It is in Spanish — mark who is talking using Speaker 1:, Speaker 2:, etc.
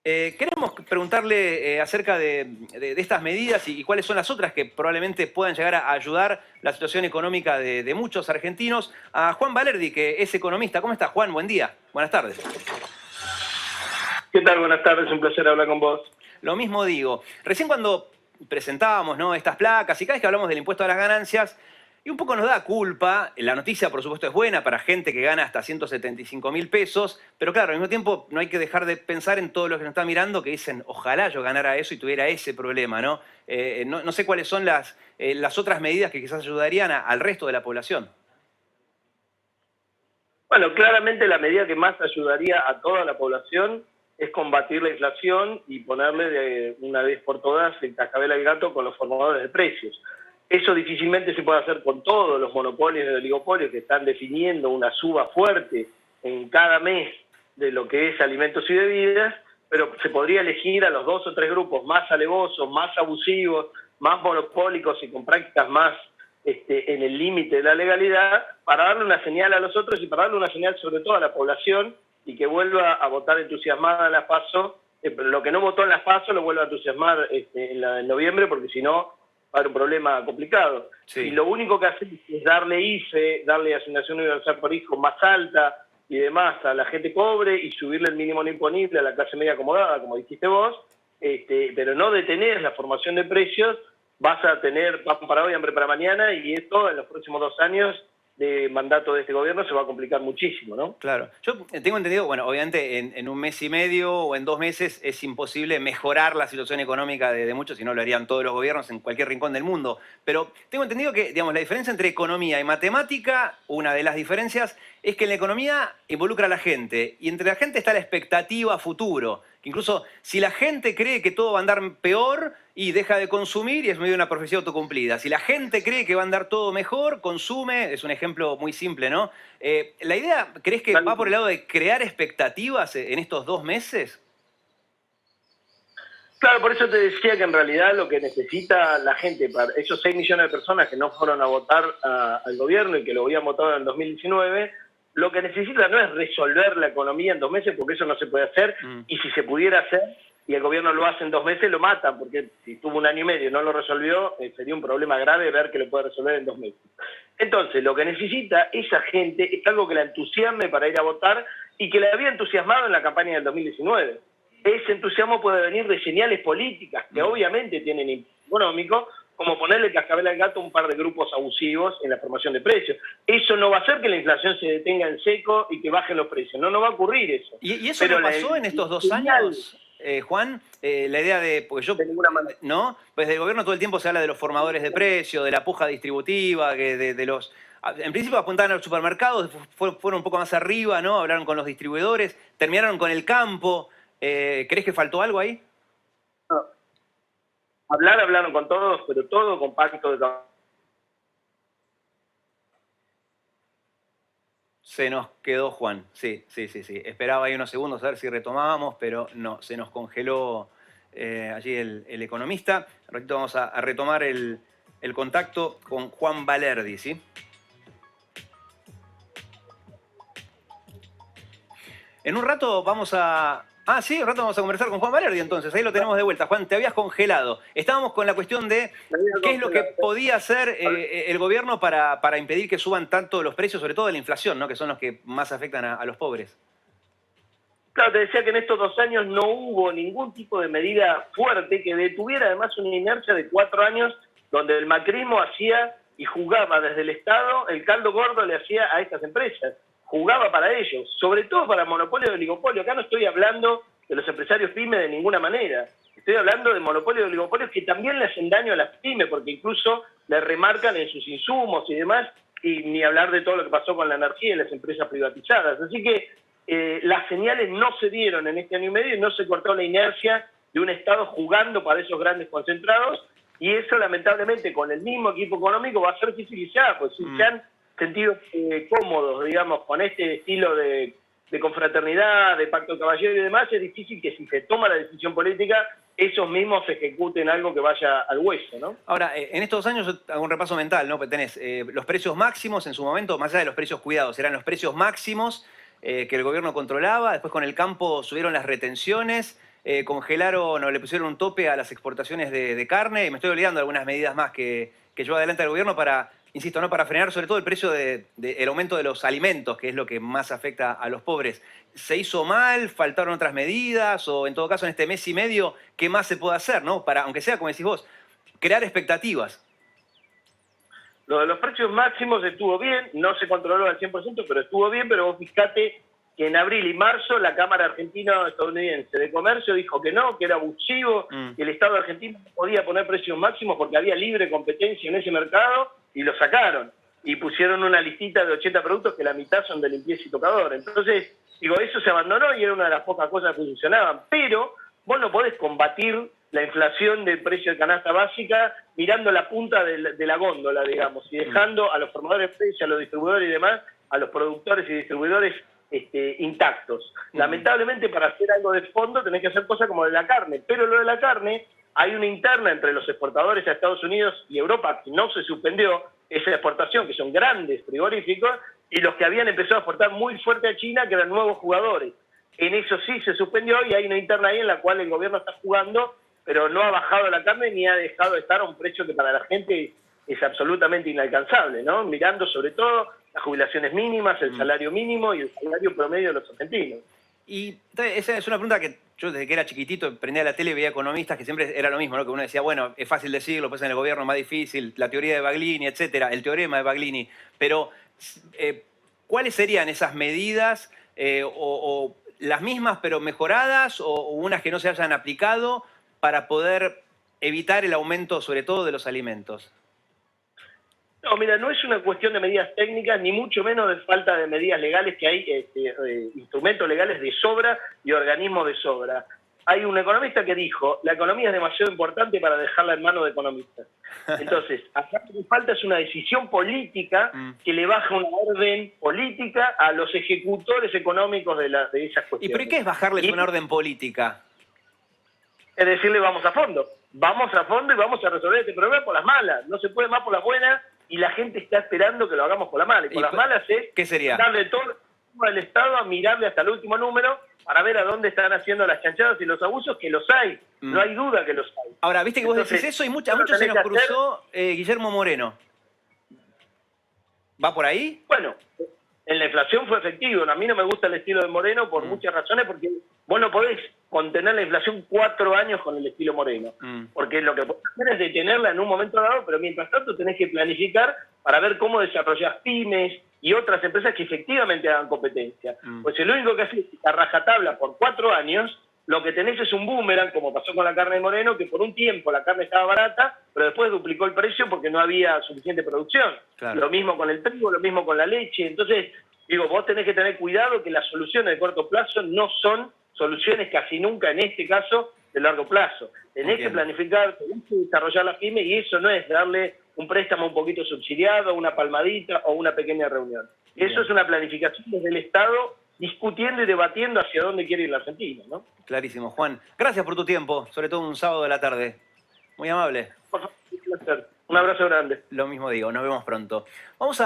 Speaker 1: Queremos preguntarle acerca de estas medidas y cuáles son las otras que probablemente puedan llegar a ayudar la situación económica de muchos argentinos. A Juan Valerdi, que es economista. ¿Cómo está, Juan? Buen día. Buenas tardes.
Speaker 2: ¿Qué tal? Buenas tardes, un placer hablar con vos.
Speaker 1: Lo mismo digo. Recién cuando presentábamos, ¿no?, estas placas y cada vez que hablamos del impuesto a las ganancias, y un poco nos da culpa, la noticia por supuesto es buena para gente que gana hasta 175.000 pesos, pero claro, al mismo tiempo no hay que dejar de pensar en todos los que nos están mirando que dicen, ojalá yo ganara eso y tuviera ese problema, ¿no? No sé cuáles son las otras medidas que quizás ayudarían al resto de la población.
Speaker 2: Bueno, claramente la medida que más ayudaría a toda la población es combatir la inflación y ponerle de una vez por todas el cascabel al gato con los formadores de precios. Eso difícilmente se puede hacer con todos los monopolios y oligopolios que están definiendo una suba fuerte en cada mes de lo que es alimentos y bebidas, pero se podría elegir a los 2 o 3 grupos más alevosos, más abusivos, más monopólicos y con prácticas más en el límite de la legalidad, para darle una señal a los otros y para darle una señal sobre todo a la población y que vuelva a votar entusiasmada en las PASO. Lo que no votó en las PASO lo vuelva a entusiasmar en noviembre, porque si no va a haber un problema complicado.
Speaker 1: Sí.
Speaker 2: Y lo único que hace es darle IFE, darle asignación universal por hijo más alta y demás a la gente pobre y subirle el mínimo no imponible a la clase media acomodada, como dijiste vos, pero no detener la formación de precios. Vas a tener pan para hoy, hambre para mañana, y esto en los próximos 2 años de mandato de este gobierno se va a complicar muchísimo, ¿no?
Speaker 1: Claro. Yo tengo entendido, bueno, obviamente en un mes y medio o en 2 meses es imposible mejorar la situación económica de muchos, si no lo harían todos los gobiernos en cualquier rincón del mundo. Pero tengo entendido que, digamos, la diferencia entre economía y matemática, una de las diferencias es que en la economía involucra a la gente y entre la gente está la expectativa a futuro. Que incluso si la gente cree que todo va a andar peor y deja de consumir y es medio una profecía autocumplida. Si la gente cree que va a andar todo mejor, consume, es un ejemplo muy simple, ¿no? ¿La idea crees que va por el lado de crear expectativas en estos 2 meses?
Speaker 2: Claro, por eso te decía que en realidad lo que necesita la gente, para esos 6 millones de personas que no fueron a votar al gobierno y que lo habían votado en el 2019, lo que necesita no es resolver la economía en 2 meses, porque eso no se puede hacer, y si se pudiera hacer, y el gobierno lo hace en 2 meses, lo matan, porque si tuvo 1 año y medio y no lo resolvió, sería un problema grave ver que lo puede resolver en 2 meses. Entonces, lo que necesita esa gente es algo que la entusiasme para ir a votar y que le había entusiasmado en la campaña del 2019. Ese entusiasmo puede venir de señales políticas que obviamente tienen impacto económico, como ponerle el cascabel al gato a un par de grupos abusivos en la formación de precios. Eso no va a hacer que la inflación se detenga en seco y que bajen los precios. No va a ocurrir eso.
Speaker 1: ¿Y eso no pasó en estos 2 años, Juan? La idea de, porque yo,
Speaker 2: de ninguna manera.
Speaker 1: ¿no? Pues del gobierno todo el tiempo se habla de los formadores de precios, de la puja distributiva, de los... En principio apuntaban a los supermercados, fueron un poco más arriba, ¿no? Hablaron con los distribuidores, terminaron con el campo. ¿Crees que faltó algo ahí?
Speaker 2: No. Hablaron con todos, pero todo con pacto de...
Speaker 1: Se nos quedó Juan, sí. Esperaba ahí unos segundos a ver si retomábamos, pero no, se nos congeló allí el economista. Un ratito vamos a retomar el contacto con Juan Valerdi, ¿sí? En un rato vamos a... Ah, sí, un rato vamos a conversar con Juan Valerdi entonces, ahí lo tenemos de vuelta. Juan, te habías congelado. Estábamos con la cuestión de qué es lo que podía hacer el gobierno para impedir que suban tanto los precios, sobre todo de la inflación, ¿no?, que son los que más afectan a los pobres.
Speaker 2: Claro, te decía que en estos 2 años no hubo ningún tipo de medida fuerte que detuviera además una inercia de 4 años donde el macrismo hacía y jugaba desde el Estado, el caldo gordo le hacía a estas empresas. Jugaba para ellos, sobre todo para monopolio y oligopolio. Acá no estoy hablando de los empresarios pymes de ninguna manera. Estoy hablando de monopolio y oligopolios que también le hacen daño a las pymes, porque incluso le remarcan en sus insumos y demás, y ni hablar de todo lo que pasó con la energía y las empresas privatizadas. Así que las señales no se dieron en este año y medio y no se cortó la inercia de un Estado jugando para esos grandes concentrados, y eso lamentablemente con el mismo equipo económico va a ser difícil ya, pues si se han sentido cómodos, digamos, con este estilo de confraternidad, de pacto de caballero y demás, es difícil que si se toma la decisión política, esos mismos ejecuten algo que vaya al hueso, ¿no?
Speaker 1: Ahora, en estos 2 años yo hago un repaso mental, ¿no? Tenés los precios máximos en su momento, más allá de los precios cuidados, eran los precios máximos que el gobierno controlaba, después con el campo subieron las retenciones, congelaron o le pusieron un tope a las exportaciones de carne, y me estoy olvidando de algunas medidas más que lleva adelante el gobierno para, insisto, ¿no?, para frenar sobre todo el precio el aumento de los alimentos, que es lo que más afecta a los pobres. ¿Se hizo mal? ¿Faltaron otras medidas? O en todo caso, en este mes y medio, ¿qué más se puede hacer, ¿no? Para, aunque sea, como decís vos, crear expectativas.
Speaker 2: Lo de los precios máximos estuvo bien, no se controló al 100%, pero estuvo bien, pero vos fijate que en abril y marzo la Cámara Argentino-Estadounidense de Comercio dijo que no, que era abusivo, que el Estado argentino no podía poner precios máximos porque había libre competencia en ese mercado, y lo sacaron. Y pusieron una listita de 80 productos que la mitad son de limpieza y tocador. Entonces, digo, eso se abandonó y era una de las pocas cosas que funcionaban. Pero vos no podés combatir la inflación del precio de canasta básica mirando la punta de la góndola, digamos, y dejando a los formadores de precios, a los distribuidores y demás, a los productores y distribuidores intactos. Lamentablemente, para hacer algo de fondo tenés que hacer cosas como de la carne, pero lo de la carne, hay una interna entre los exportadores a Estados Unidos y Europa que no se suspendió esa exportación, que son grandes frigoríficos, y los que habían empezado a exportar muy fuerte a China, que eran nuevos jugadores. En eso sí se suspendió y hay una interna ahí en la cual el gobierno está jugando, pero no ha bajado la carne ni ha dejado de estar a un precio que para la gente es absolutamente inalcanzable, ¿no? Mirando sobre todo las jubilaciones mínimas, el salario mínimo y el salario promedio de los argentinos.
Speaker 1: Y esa es una pregunta que yo desde que era chiquitito prendía la tele y veía economistas que siempre era lo mismo, ¿no? Que uno decía, bueno, es fácil decirlo, pues en el gobierno es más difícil, la teoría de Baglini, etcétera, el teorema de Baglini. Pero, ¿cuáles serían esas medidas o las mismas pero mejoradas o unas que no se hayan aplicado para poder evitar el aumento sobre todo de los alimentos?
Speaker 2: No, mira, no es una cuestión de medidas técnicas, ni mucho menos de falta de medidas legales, que hay instrumentos legales de sobra y organismos de sobra. Hay un economista que dijo, la economía es demasiado importante para dejarla en manos de economistas. Entonces, acá lo que falta es una decisión política que le baje una orden política a los ejecutores económicos de esas cuestiones.
Speaker 1: ¿Y por qué es bajarles una orden política?
Speaker 2: Es decirle, vamos a fondo y vamos a resolver este problema por las malas. No se puede más por las buenas y la gente está esperando que lo hagamos por las malas. Y por las malas es
Speaker 1: ¿qué sería?
Speaker 2: darle todo el Estado a mirarle hasta el último número para ver a dónde están haciendo las chanchadas y los abusos, que los hay. No hay duda que los hay.
Speaker 1: Ahora, viste que vos decís eso y a muchos se nos cruzó Guillermo Moreno. ¿Va por ahí?
Speaker 2: Bueno, en la inflación fue efectivo. A mí no me gusta el estilo de Moreno por muchas razones, porque vos no podés contener la inflación 4 años con el estilo Moreno. Porque lo que podés hacer es detenerla en un momento dado, pero mientras tanto tenés que planificar para ver cómo desarrollás pymes y otras empresas que efectivamente hagan competencia. Pues el único que hace a rajatabla por 4 años, lo que tenés es un boomerang, como pasó con la carne de Moreno, que por un tiempo la carne estaba barata, pero después duplicó el precio porque no había suficiente producción. Claro. Lo mismo con el trigo, lo mismo con la leche. Entonces, digo, vos tenés que tener cuidado que las soluciones de corto plazo no son soluciones casi nunca, en este caso, de largo plazo. Tenés que planificar, tenés que desarrollar la pyme, y eso no es darle un préstamo un poquito subsidiado, una palmadita o una pequeña reunión. Eso es una planificación desde el Estado, discutiendo y debatiendo hacia dónde quiere ir la Argentina, ¿no?
Speaker 1: Clarísimo. Juan, gracias por tu tiempo, sobre todo un sábado de la tarde. Muy amable.
Speaker 2: Por favor, un placer. Un abrazo grande.
Speaker 1: Lo mismo digo, nos vemos pronto. Vamos a